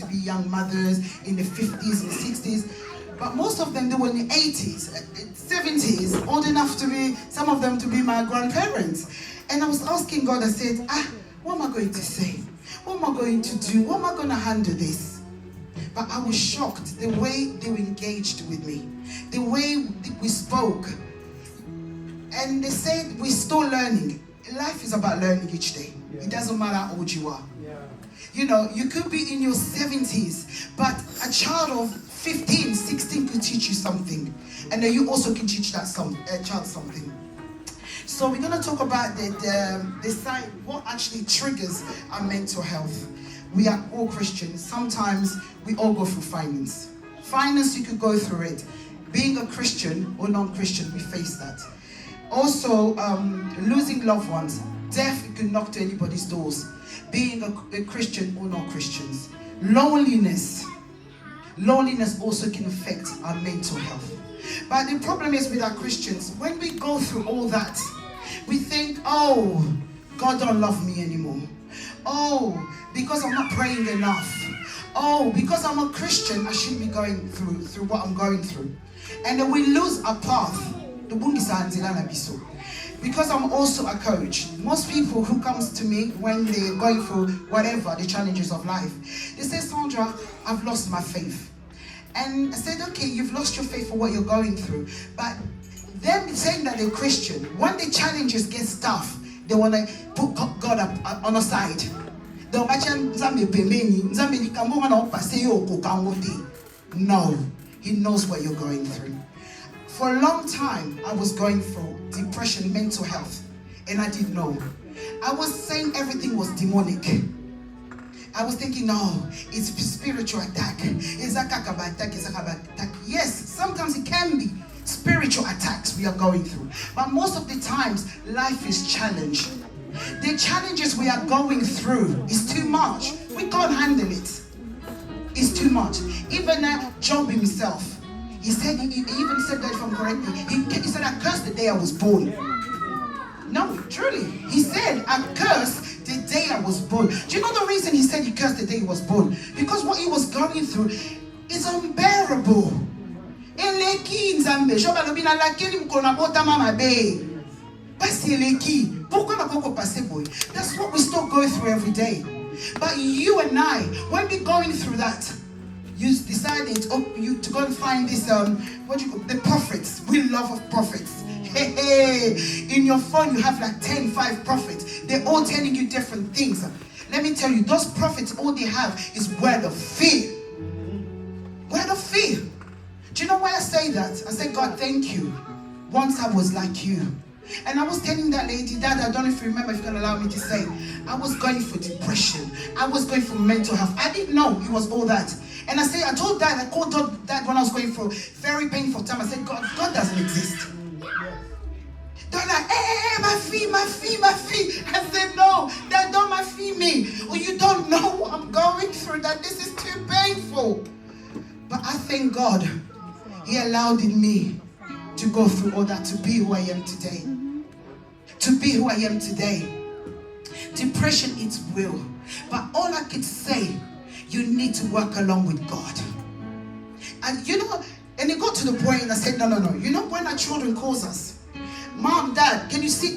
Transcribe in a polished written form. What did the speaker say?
to be young mothers in the 50s and 60s. But most of them, they were in the 80s, 70s, old enough to be, some of them to be my grandparents. And I was asking God, I said, what am I going to say? What am I going to do? What am I going to handle this? But I was shocked the way they were engaged with me, the way we spoke. And they said, we're still learning. Life is about learning each day. Yeah. It doesn't matter how old you are. Yeah. You know, you could be in your 70s, but a child of 15, 16 could teach you something. And then you also can teach that child something. So we're going to talk about the side, what actually triggers our mental health. We are all Christians. Sometimes we all go through finance. Finance, you could go through it. Being a Christian or non-Christian, we face that. Also, losing loved ones. Death can knock to anybody's doors. Being a Christian or non-Christians. Loneliness. Loneliness also can affect our mental health. But the problem is with our Christians, when we go through all that, we think, oh, God don't love me anymore. Oh, because I'm not praying enough. Oh, because I'm a Christian, I shouldn't be going through what I'm going through. And then we lose our path. Because I'm also a coach. Most people who comes to me when they're going through whatever, the challenges of life, they say, Sandra, I've lost my faith. And I said, okay, you've lost your faith for what you're going through. But them saying that they're Christian, when the challenges get tough, they want to put God up on a side. No, he knows what you're going through. For a long time, I was going through depression, mental health, and I didn't know. I was saying everything was demonic. I was thinking, no, it's spiritual attack. It's a attack. Yes, sometimes it can be spiritual attacks we are going through. But most of the times, life is challenged. The challenges we are going through is too much. We can't handle it. It's too much. Even Job himself, he even said that, if I'm correct, he said, I cursed the day I was born. No, truly. He said, I cursed the day I was born. Do you know the reason he said he cursed the day he was born? Because what he was going through is unbearable. That's what we still go through every day. But you and I, when we're going through that, you decided to go and find this, the prophets. We love of prophets. Hey, in your phone you have like 5 prophets. They're all telling you different things. Let me tell you, those prophets, all they have is word of fear. Word of fear. Do you know why I say that? I say, God, thank you. Once I was like you. And I was telling that lady, Dad, I don't know if you remember, if you can allow me to say, I was going for depression. I was going for mental health. I didn't know it was all that. And I told Dad, I called Dad when I was going through a very painful time. I said, God doesn't exist. They're like, hey, my fee. I said, no, Dad, don't my fee me. Or you don't know what I'm going through, that this is too painful. But I thank God, He allowed in me to go through all that, to be who I am today. To be who I am today. Depression is real. But all I could say, you need to work along with God. And you know, and it got to the point, and I said, no. You know when our children calls us, Mom, Dad, can you sit